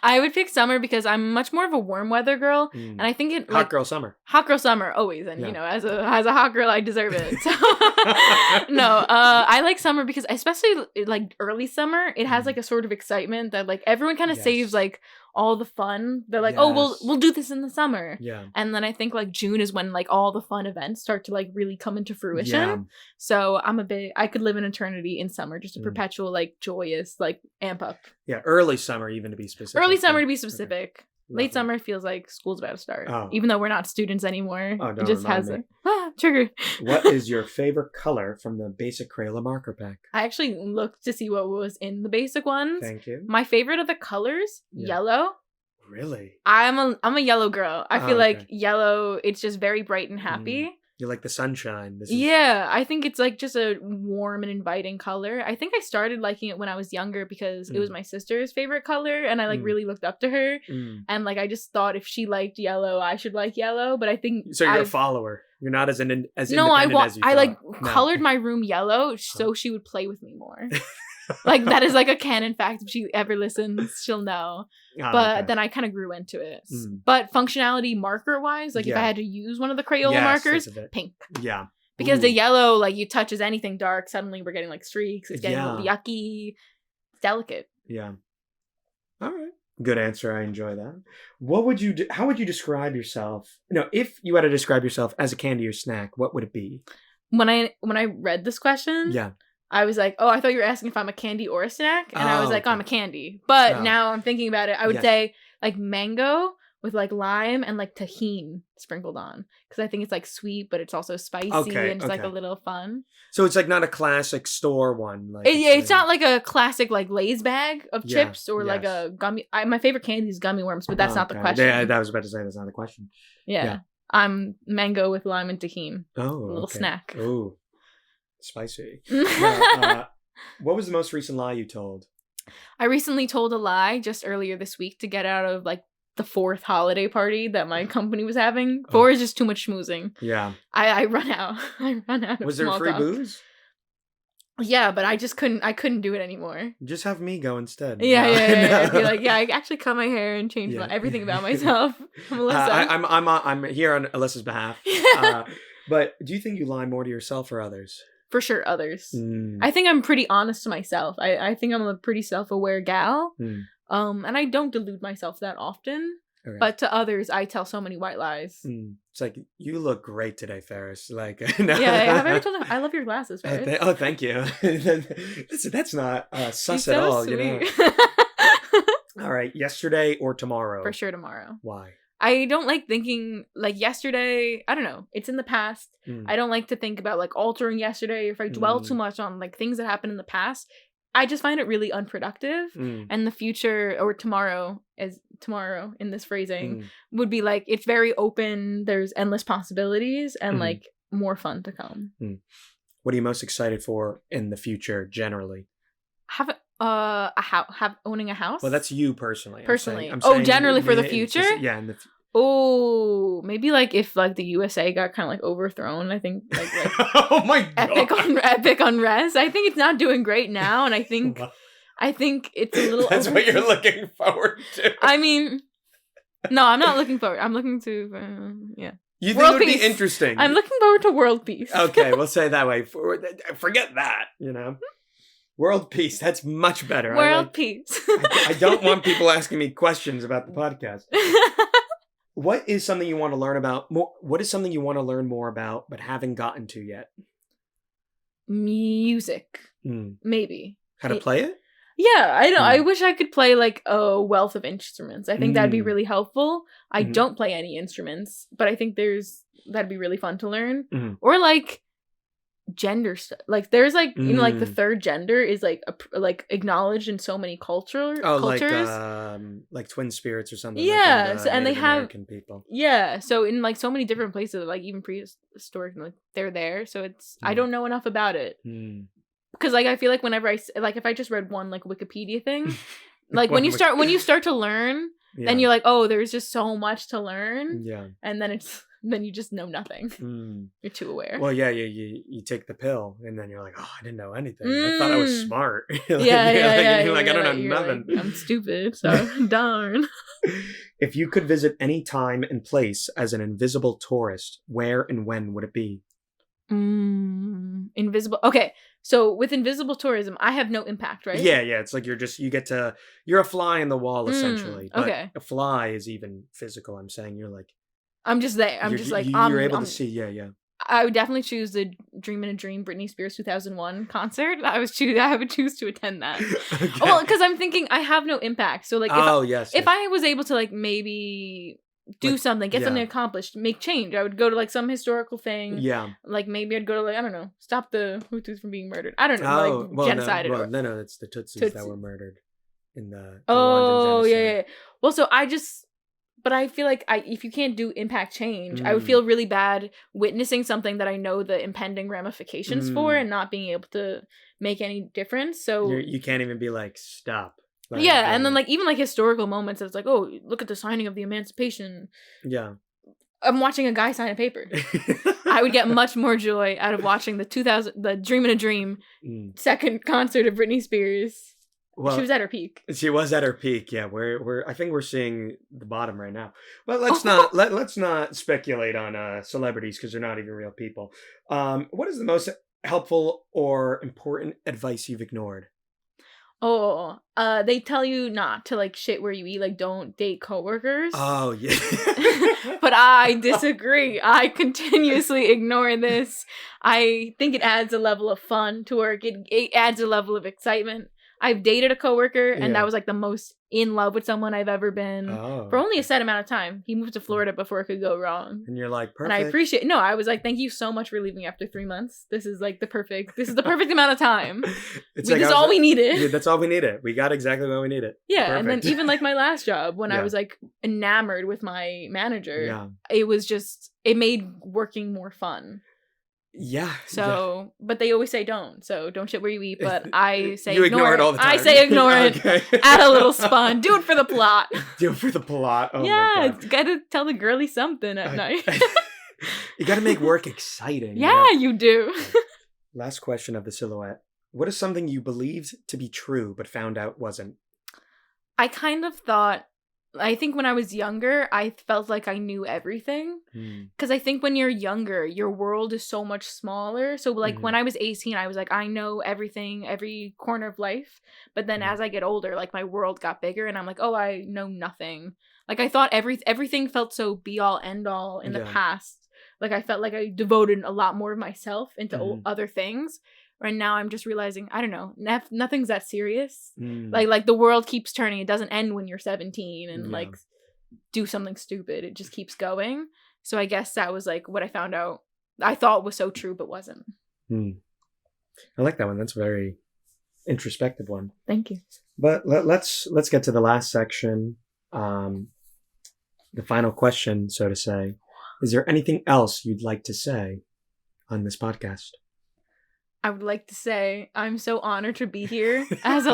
Speaker 2: I would pick summer because I'm much more of a warm weather girl, and I think it
Speaker 1: hot girl summer
Speaker 2: always, and you know, as a hot girl, I deserve it. So no, I like summer because especially like early summer, it has like a sort of excitement that like everyone kind of saves like all the fun. They're like, oh, we'll do this in the summer.
Speaker 1: Yeah.
Speaker 2: And then I think like June is when like all the fun events start to like really come into fruition.
Speaker 1: Yeah.
Speaker 2: So I could live an eternity in summer, just a perpetual like joyous like amp up.
Speaker 1: Yeah, early summer even to be specific.
Speaker 2: Early summer to be specific. Okay. Late
Speaker 1: Lovely.
Speaker 2: Summer feels like school's about to start. Even though we're not students anymore.
Speaker 1: Oh, don't
Speaker 2: it just has
Speaker 1: me.
Speaker 2: Trigger.
Speaker 1: What is your favorite color from the basic Crayola marker pack?
Speaker 2: I actually looked to see what was in the basic ones.
Speaker 1: Thank you.
Speaker 2: My favorite of the colors, yellow.
Speaker 1: Really?
Speaker 2: I'm a yellow girl. I feel like yellow, it's just very bright and happy.
Speaker 1: You like the sunshine.
Speaker 2: Yeah, I think it's like just a warm and inviting color. I think I started liking it when I was younger because it was my sister's favorite color, and I like really looked up to her. And like I just thought if she liked yellow, I should like yellow. But I think
Speaker 1: so. You're a follower. You're not as independent as you
Speaker 2: I like
Speaker 1: thought.
Speaker 2: colored my room yellow so she would play with me more. Like that is like a canon fact. If she ever listens, she'll know. But then I kind of grew into it. But functionality marker wise, like if I had to use one of the Crayola markers, pink.
Speaker 1: Yeah.
Speaker 2: Because the yellow, like you touch as anything dark, suddenly we're getting like streaks. It's getting a little yucky. It's delicate.
Speaker 1: Yeah. All right. Good answer. I enjoy that. What would you do? How would you describe yourself? If you had to describe yourself as a candy or snack, what would it be?
Speaker 2: When I read this question, I was like, oh, I thought you were asking if I'm a candy or a snack. And I was like, I'm a candy. But now I'm thinking about it. I would say like mango with like lime and like tahini sprinkled on. Because I think it's like sweet, but it's also spicy and it's like a little fun.
Speaker 1: So it's like not a classic store one. Like
Speaker 2: it's not like a classic like Lay's bag of chips or like a gummy. My favorite candy is gummy worms, but that's not the question.
Speaker 1: Yeah, I was about to say that's not the question.
Speaker 2: Yeah. I'm mango with lime and tahini.
Speaker 1: Oh,
Speaker 2: a little snack.
Speaker 1: Oh. Spicy. What was the most recent lie you told?
Speaker 2: I recently told a lie just earlier this week to get out of like the 4th holiday party that my company was having. 4 is just too much schmoozing. Yeah. I run out. Of
Speaker 1: Was there free booze?
Speaker 2: Yeah, but I couldn't do it anymore.
Speaker 1: Just have me go instead.
Speaker 2: Yeah. Be like, I actually cut my hair and change everything about myself. I'm Alyssa.
Speaker 1: I'm here on Alyssa's behalf. But do you think you lie more to yourself or others?
Speaker 2: For sure, others. I think I'm pretty honest to myself. I think I'm a pretty self-aware gal. And I don't delude myself that often. Okay. But to others, I tell so many white lies.
Speaker 1: It's like, you look great today, Faris. Like,
Speaker 2: have I ever told them I love your glasses, Faris?
Speaker 1: Thank you. That's not sus
Speaker 2: so
Speaker 1: at all,
Speaker 2: sweet.
Speaker 1: All right, yesterday or tomorrow?
Speaker 2: For sure tomorrow.
Speaker 1: Why?
Speaker 2: I don't like thinking, like, yesterday, I don't know, it's in the past. I don't like to think about, like, altering yesterday. If I dwell too much on, like, things that happened in the past, I just find it really unproductive. And the future, or tomorrow, as tomorrow in this phrasing, would be, like, it's very open, there's endless possibilities, and, like, more fun to come.
Speaker 1: What are you most excited for in the future, generally?
Speaker 2: Owning a house.
Speaker 1: Well, that's you personally.
Speaker 2: I'm saying generally for the future. Maybe like if like the USA got kind of like overthrown. I think like
Speaker 1: oh my god,
Speaker 2: epic unrest. I think it's not doing great now, and I think it's a little.
Speaker 1: That's what you're looking forward to.
Speaker 2: I mean, no, I'm not looking forward. I'm looking to
Speaker 1: You think it would be interesting?
Speaker 2: I'm looking forward to world peace.
Speaker 1: Okay, we'll say it that way. Forget that. World peace, that's much better.
Speaker 2: World peace.
Speaker 1: I don't want people asking me questions about the podcast. What is something you want to learn about more? What is something you want to learn more about but haven't gotten to yet?
Speaker 2: Music. Maybe.
Speaker 1: How to play it?
Speaker 2: Yeah, I know. I wish I could play like a wealth of instruments. I think that'd be really helpful. I don't play any instruments, but I think that'd be really fun to learn. Or like gender stuff. Like there's like you know like the third gender is like like acknowledged in so many cultures.
Speaker 1: Like twin spirits or something.
Speaker 2: Yeah,
Speaker 1: like
Speaker 2: and they have
Speaker 1: American people.
Speaker 2: Yeah, so in like so many different places, like even prehistoric, like they're there. So it's I don't know enough about it because like I feel like whenever like if I just read one like Wikipedia thing, like when you start to learn, then you're like, oh, there's just so much to learn. Yeah, and then you just know nothing. You're too aware.
Speaker 1: Well, yeah, you take the pill, and then you're like, oh, I didn't know anything. I thought I was smart.
Speaker 2: You're like,
Speaker 1: I don't know nothing.
Speaker 2: Like, I'm stupid, so darn.
Speaker 1: If you could visit any time and place as an invisible tourist, where and when would it be?
Speaker 2: Invisible. Okay, so with invisible tourism, I have no impact, right?
Speaker 1: Yeah. It's like you're a fly in the wall, essentially. But
Speaker 2: okay.
Speaker 1: A fly is even physical. I'm saying you're like.
Speaker 2: I'm just there.
Speaker 1: You're able to see. Yeah.
Speaker 2: I would definitely choose the Dream in a Dream Britney Spears 2001 concert. I would choose to attend that. Okay. Well, because I'm thinking I have no impact. So like, if I was able to like maybe do something, get something accomplished, make change, I would go to like some historical thing. Yeah. Like maybe I'd go to like I don't know, stop the Hutus from being murdered. I don't know, genocide.
Speaker 1: No, it's the Tutsis that were murdered in the
Speaker 2: Rwandan genocide. Yeah. Well, so but I feel like if you can't do impact change, I would feel really bad witnessing something that I know the impending ramifications for and not being able to make any difference. So
Speaker 1: you can't even be like, stop. Like,
Speaker 2: and then like even like historical moments, it's like, oh, look at the signing of the Emancipation. Yeah. I'm watching a guy sign a paper. I would get much more joy out of watching the Dream in a Dream second concert of Britney Spears. Well, she was at her peak.
Speaker 1: She was at her peak. Yeah, I think we're seeing the bottom right now. But let's not let's not speculate on celebrities because they're not even real people. What is the most helpful or important advice you've ignored?
Speaker 2: They tell you not to like shit where you eat. Like, don't date coworkers.
Speaker 1: Oh yeah.
Speaker 2: But I disagree. I continuously ignore this. I think it adds a level of fun to work. It adds a level of excitement. I've dated a coworker, and that was like the most in love with someone I've ever been for only a set amount of time. He moved to Florida before it could go wrong.
Speaker 1: And you're like, perfect.
Speaker 2: And I appreciate. No, I was like, thank you so much for leaving after 3 months. This is the perfect amount of time. This is all we needed.
Speaker 1: Yeah, that's all we needed. We got exactly what we needed.
Speaker 2: Yeah, perfect. And then even like my last job, when I was like enamored with my manager, it was just it made working more fun.
Speaker 1: Yeah.
Speaker 2: So, but they always say don't. So don't shit where you eat. But I say
Speaker 1: you ignore it all the time.
Speaker 2: I say ignore it. Add a little spun. Do it for the plot.
Speaker 1: Do it for the plot. Oh
Speaker 2: my God. Gotta tell the girlie something at night.
Speaker 1: You gotta make work exciting.
Speaker 2: Yeah, you do.
Speaker 1: Last question of the silhouette. What is something you believed to be true but found out wasn't?
Speaker 2: I think when I was younger, I felt like I knew everything. Because I think when you're younger, your world is so much smaller. So like when I was 18, I was like, I know everything, every corner of life. But then as I get older, like my world got bigger and I'm like, oh, I know nothing. Like I thought everything felt so be all end all in the past. Like I felt like I devoted a lot more of myself into other things. Right now, I'm just realizing, I don't know, nothing's that serious. Like the world keeps turning. It doesn't end when you're 17 and like do something stupid. It just keeps going. So I guess that was like what I found out. I thought was so true, but wasn't.
Speaker 1: I like that one. That's a very introspective one.
Speaker 2: Thank you.
Speaker 1: But let's get to the last section. The final question, so to say. Is there anything else you'd like to say on this podcast?
Speaker 2: I would like to say I'm so honored to be here as a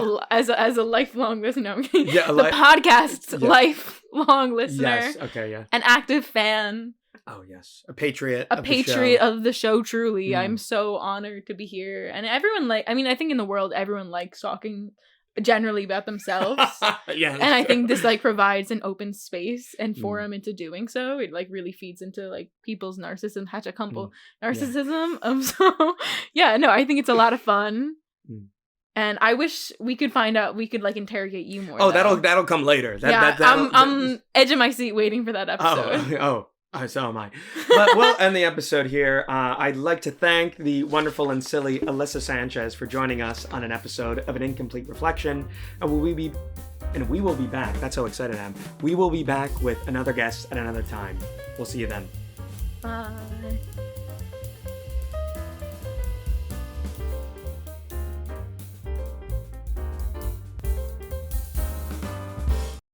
Speaker 2: lifelong listener. The podcast's lifelong listener.
Speaker 1: Yes. Okay. Yeah.
Speaker 2: An active fan.
Speaker 1: Oh yes, a patriot.
Speaker 2: A patriot of the show. Truly, I'm so honored to be here. And everyone I think in the world everyone likes talking generally about themselves.
Speaker 1: Yeah.
Speaker 2: And I think this like provides an open space and forum into doing so. It like really feeds into like people's narcissism, narcissism. So yeah, no, I think it's a lot of fun. And I wish we could like interrogate you more.
Speaker 1: Oh, that'll come later.
Speaker 2: I'm edge of my seat waiting for that episode.
Speaker 1: So am I. But we'll end the episode here. I'd like to thank the wonderful and silly Alyssa Sanchez for joining us on an episode of An Incomplete Reflection. And we will be back. That's how excited I am. We will be back with another guest at another time. We'll see you then.
Speaker 2: Bye.